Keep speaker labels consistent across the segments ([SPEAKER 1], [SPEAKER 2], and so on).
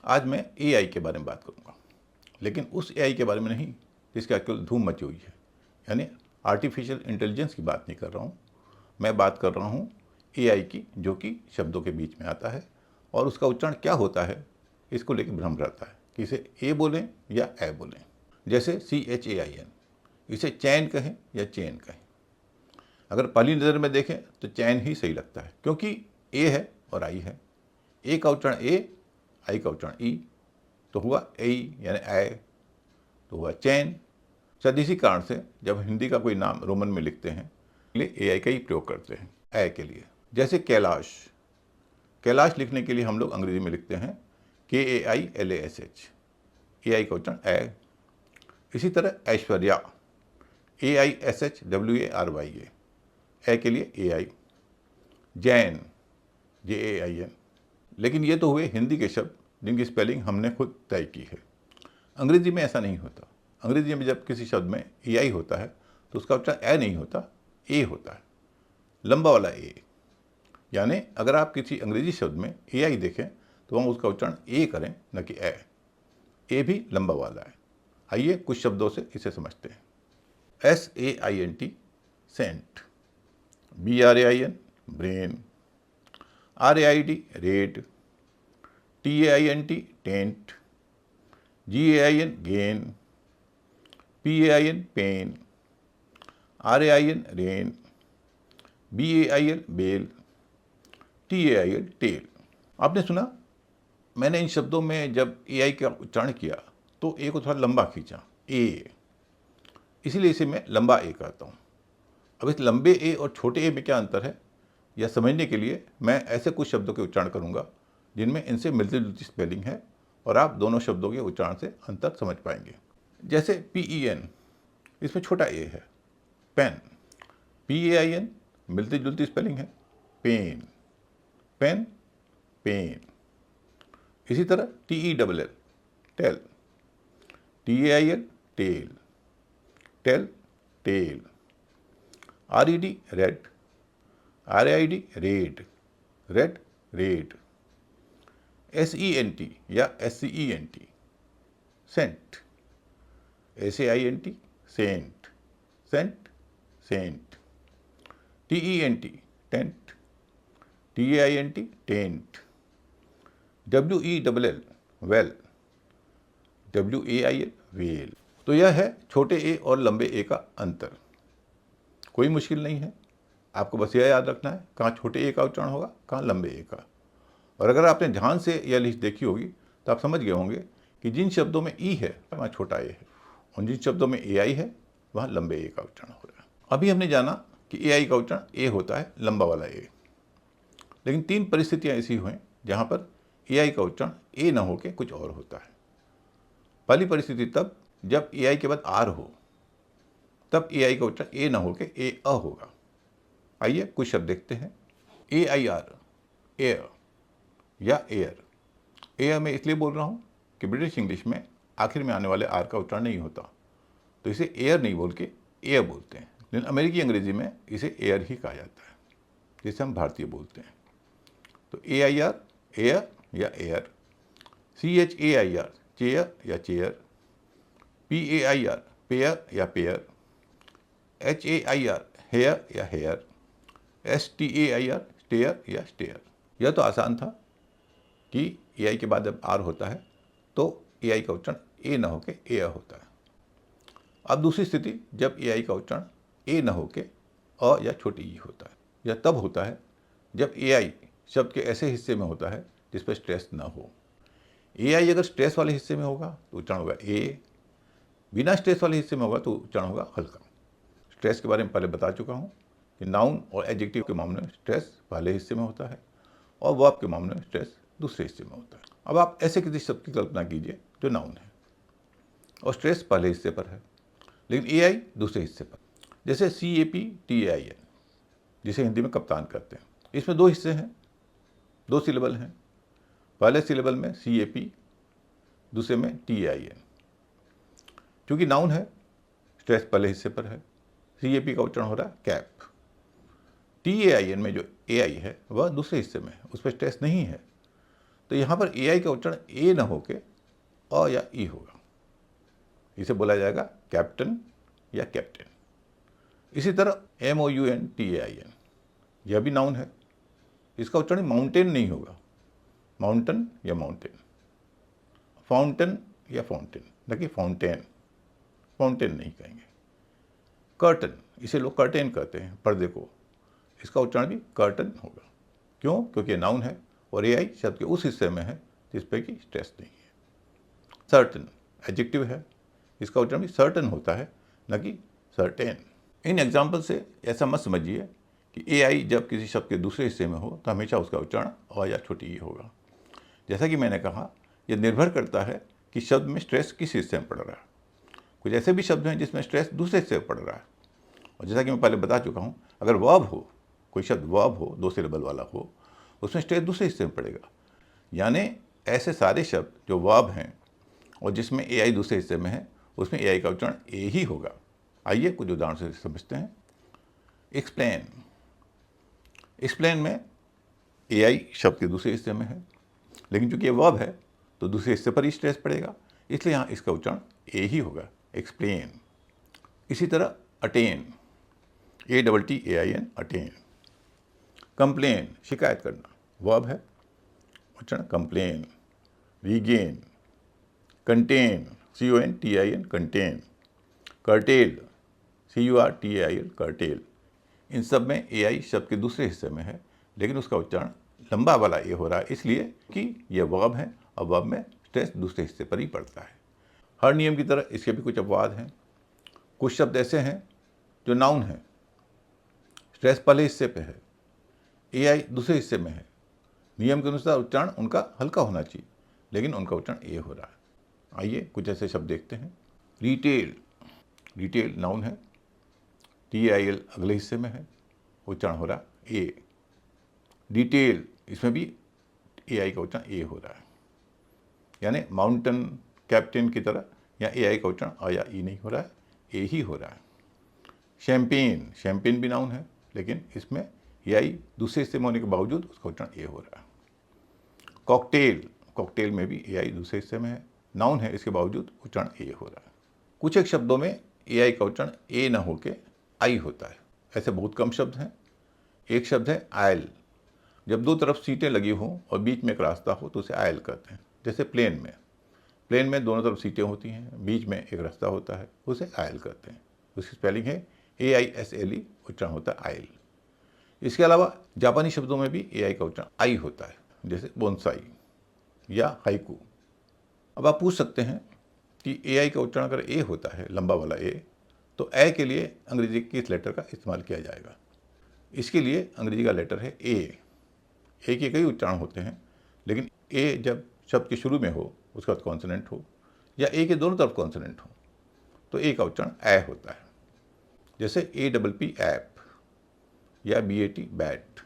[SPEAKER 1] आज मैं एआई के बारे में बात करूंगा, लेकिन उस एआई के बारे में नहीं जिसकी आजकल धूम मची हुई है, यानी आर्टिफिशियल इंटेलिजेंस की बात नहीं कर रहा हूँ। मैं बात कर रहा हूँ एआई की, जो कि शब्दों के बीच में आता है और उसका उच्चारण क्या होता है इसको लेकर भ्रम रहता है कि इसे ए बोलें या ए बोलें। जैसे CHAIN, इसे चैन कहें या चेन कहें। अगर पहली नज़र में देखें तो चैन ही सही लगता है, क्योंकि ए है और आई है। ए का उच्चारण ए, आई का उच्चारण ई, तो हुआ ए यानी ए, तो हुआ चैन। शायद इसी कारण से जब हिंदी का कोई नाम रोमन में लिखते हैं लिए एआई का ही प्रयोग करते हैं ए के लिए। जैसे कैलाश, कैलाश लिखने के लिए हम लोग अंग्रेजी में लिखते हैं KAILASH, एआई का उच्चारण ए। इसी तरह ऐश्वर्या, AISHWARYA, ए के लिए एआई। जैन, JAIN। लेकिन ये तो हुए हिंदी के शब्द जिनकी स्पेलिंग हमने खुद तय की है। अंग्रेजी में ऐसा नहीं होता। अंग्रेजी में जब किसी शब्द में एआई होता है तो उसका उच्चारण ए नहीं होता, ए होता है, लंबा वाला ए। यानी अगर आप किसी अंग्रेजी शब्द में एआई देखें तो हम उसका उच्चारण ए करें, न कि ए भी लंबा वाला है। आइए कुछ शब्दों से इसे समझते हैं। SAINT, saint. BRAIN, brain. RAID, raid. TAINT, taint. GAIN, gain. PAIN, pain. RAIN, rain. BAIL, bail. TAIL, tail. आपने सुना, मैंने इन शब्दों में जब एआई का उच्चारण किया तो ए को थोड़ा लंबा खींचा, ए, इसीलिए इसे मैं लंबा ए कहता हूँ। अब इस लंबे ए और छोटे ए में क्या अंतर है यह समझने के लिए मैं ऐसे कुछ शब्दों के उच्चारण करूँगा जिनमें इनसे मिलती जुलती स्पेलिंग है और आप दोनों शब्दों के उच्चारण से अंतर समझ पाएंगे। जैसे PEN, इसमें छोटा ए है। पेन, PAIN, मिलती जुलती स्पेलिंग है, पेन, पेन, पेन। इसी तरह TELL, tell. TAIL, tail, tail, tail. RED, red. RAID, raid, raid, raid. SENT या SCENT, sent. SAINT, saint, saint, saint. TENT, tent. TAINT, taint. WELL, well. WAIL, wail. तो यह है छोटे ए और लंबे ए का अंतर। कोई मुश्किल नहीं है, आपको बस यह याद रखना है कहाँ छोटे ए का उच्चारण होगा, कहाँ लंबे ए का। और अगर आपने ध्यान से यह लिस्ट देखी होगी तो आप समझ गए होंगे कि जिन शब्दों में ई है वहाँ छोटा ए है और जिन शब्दों में एआई है वहाँ लंबे ए का उच्चारण हो रहा है। अभी हमने जाना कि एआई का उच्चारण ए होता है, लंबा वाला ए। लेकिन 3 परिस्थितियाँ ऐसी हुई जहाँ पर एआई का उच्चारण ए न होकर कुछ और होता है। पहली परिस्थिति तब जब एआई के बाद आर हो, तब एआई का उच्चारण ए न होकर ए अ होगा। आइए कुछ शब्द देखते हैं। AIR, एयर या एयर। एयर मैं इसलिए बोल रहा हूँ कि ब्रिटिश इंग्लिश में आखिर में आने वाले आर का उच्चारण नहीं होता, तो इसे एयर नहीं बोल के एयर बोलते हैं। लेकिन अमेरिकी अंग्रेजी में इसे एयर ही कहा जाता है, जिसे हम भारतीय बोलते हैं। तो AIR, एयर या एयर। CHAIR, चेयर या चेयर। PAIR, पेयर या पेयर। HAIR, हेयर या हेयर। STAIR, स्टेयर या स्टेयर। यह तो आसान था कि एआई के बाद जब आर होता है तो एआई का उच्चारण ए न होके ए होता है। अब दूसरी स्थिति जब एआई का उच्चारण ए न होके अ या छोटी ई होता है। यह तब होता है जब एआई शब्द के ऐसे हिस्से में होता है जिस पर स्ट्रेस न हो। एआई अगर स्ट्रेस वाले हिस्से में होगा तो उच्चारण होगा ए, बिना स्ट्रेस वाले हिस्से में होगा तो उच्चारण होगा हल्का। स्ट्रेस के बारे में पहले बता चुका हूँ कि नाउन और एडजेक्टिव के मामले में स्ट्रेस पहले हिस्से में होता है और वर्ब के मामले में स्ट्रेस दूसरे हिस्से में होता है। अब आप ऐसे किसी शब्द की कल्पना कीजिए जो नाउन है और स्ट्रेस पहले हिस्से पर है, लेकिन एआई दूसरे हिस्से पर। जैसे CAPTAIN, जिसे हिंदी में कप्तान कहते हैं। इसमें 2 हिस्से हैं, 2 सिलेबल हैं। पहले सिलेबल में CAP, दूसरे में TAIN। क्योंकि नाउन है, स्ट्रेस पहले हिस्से पर है, CAP का उच्चारण हो रहा है कैप। TAIN में जो एआई है वह दूसरे हिस्से में है, उस पर स्ट्रेस नहीं है, तो यहाँ पर AI का उच्चारण ए न होके अ या ई होगा। इसे बोला जाएगा कैप्टन या कैप्टन। इसी तरह MOUNTAIN, यह भी नाउन है, इसका उच्चारण माउंटेन नहीं होगा, माउंटन या माउंटेन। फाउंटेन या फाउंटेन, न कि फाउंटेन, फाउंटेन नहीं कहेंगे। कर्टन, इसे लोग कर्टेन कहते हैं, पर्दे को, इसका उच्चारण भी कर्टन होगा। क्यों? क्योंकि ये नाउन है और AI शब्द के उस हिस्से में है जिस पे कि स्ट्रेस नहीं है। सर्टन एडजेक्टिव है, इसका उच्चारण भी सर्टन होता है, न कि सर्टेन। इन एग्जाम्पल से ऐसा मत समझिए कि AI जब किसी शब्द के दूसरे हिस्से में हो तो हमेशा उसका उच्चारण अ या छोटी ई होगा। जैसा कि मैंने कहा, यह निर्भर करता है कि शब्द में स्ट्रेस किस हिस्से में पड़ रहा है। कुछ ऐसे भी शब्द हैं जिसमें स्ट्रेस दूसरे हिस्से में पड़ रहा है, और जैसा कि मैं पहले बता चुका हूँ, अगर वर्ब हो, कोई शब्द वर्ब हो, 2 सिलेबल वाला हो, उसमें स्ट्रेस दूसरे हिस्से में पड़ेगा। यानी ऐसे सारे शब्द जो वर्ब हैं और जिसमें AI दूसरे हिस्से में है, उसमें AI का उच्चारण ए ही होगा। आइए कुछ उदाहरण से समझते हैं। एक्सप्लेन, एक्सप्लेन में AI शब्द के दूसरे हिस्से में है, लेकिन चूंकि ये वर्ब है तो दूसरे हिस्से पर ही स्ट्रेस पड़ेगा, इसलिए यहाँ इसका उच्चारण ए ही होगा, एक्सप्लेन। इसी तरह अटेन, ATTAIN, अटेन। कंप्लेन, शिकायत करना, वर्ब है, उच्चारण complain. Regain, contain, CONTIN, contain. Curtail, CURTAIL, curtail. इन सब में AI शब्द के दूसरे हिस्से में है, लेकिन उसका उच्चारण लंबा वाला ए हो रहा है, इसलिए कि यह वर्ब है और वर्ब में स्ट्रेस दूसरे हिस्से पर ही पड़ता है। हर नियम की तरह इसके भी कुछ अपवाद हैं। कुछ शब्द ऐसे हैं जो नाउन हैं, स्ट्रेस पहले हिस्से पे है, AI दूसरे हिस्से में है, नियम के अनुसार उच्चारण उनका हल्का होना चाहिए, लेकिन उनका उच्चारण ए हो रहा है। आइए कुछ ऐसे शब्द देखते हैं। रिटेल, रिटेल नाउन है, TAIL अगले हिस्से में है, उच्चारण हो रहा है ए। डिटेल, इसमें भी AI का उच्चारण ए हो रहा है। यानी माउंटेन, कैप्टन की तरह या AI का उच्चारण अ या ई नहीं हो रहा है, ए ही हो रहा है। शैम्पेन, शैम्पेन भी नाउन है, लेकिन इसमें AI दूसरे हिस्से में होने के बावजूद उसका उच्चारण ए हो रहा है। कॉकटेल, कॉकटेल में भी AI दूसरे हिस्से में है, नाउन है, इसके बावजूद उच्चारण ए हो रहा है। कुछ एक शब्दों में AI का उच्चारण ए न होके आई होता है, ऐसे बहुत कम शब्द हैं। एक शब्द है आयल, जब दो तरफ सीटें लगी हों और बीच में एक रास्ता हो तो उसे आयल कहते हैं। जैसे प्लेन में, प्लेन में दोनों तरफ सीटें होती हैं, बीच में एक रास्ता होता है, उसे आयल कहते हैं। उसकी स्पेलिंग है AISLE, उच्चारण होता है आयल। इसके अलावा जापानी शब्दों में भी AI का उच्चारण आई होता है, जैसे बोनसाई या हाइकू। अब आप पूछ सकते हैं कि AI का उच्चारण अगर ए होता है, लंबा वाला ए, तो ए के लिए अंग्रेजी के किस लेटर का इस्तेमाल किया जाएगा? इसके लिए अंग्रेजी का लेटर है ए। ए के कई उच्चारण होते हैं, लेकिन ए जब शब्द के शुरू में हो, उसका कॉन्सोनेंट हो, या ए के दोनों तरफ कॉन्सोनेंट हो, तो ए का उच्चारण ए होता है। जैसे APP ऐप या BAT बैट।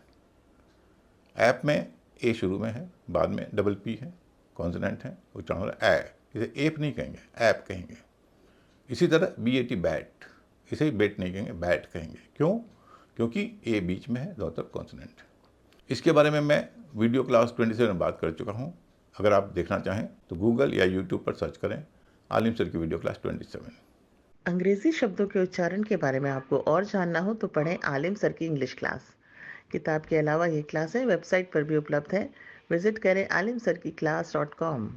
[SPEAKER 1] ऐप में ए शुरू में है, बाद में PP है, कॉन्सोनेंट है, उच्चारण हो रहा है ए। इसे एप नहीं कहेंगे, ऐप कहेंगे। इसी तरह BAT बैट, इसे बेट नहीं कहेंगे, बैट कहेंगे। क्यों? क्योंकि ए बीच में है, दोनों तरफ कॉन्सोनेंट है। इसके बारे में मैं वीडियो क्लास 27 में बात कर चुका हूँ। अगर आप देखना चाहें तो गूगल या यूट्यूब पर सर्च करें आलिम सर की वीडियो क्लास 27।
[SPEAKER 2] अंग्रेजी शब्दों के उच्चारण के बारे में आपको और जानना हो तो पढ़ें आलिम सर की इंग्लिश क्लास। किताब के अलावा ये क्लासें वेबसाइट पर भी उपलब्ध है। विजिट करें alimsarkiclass.com।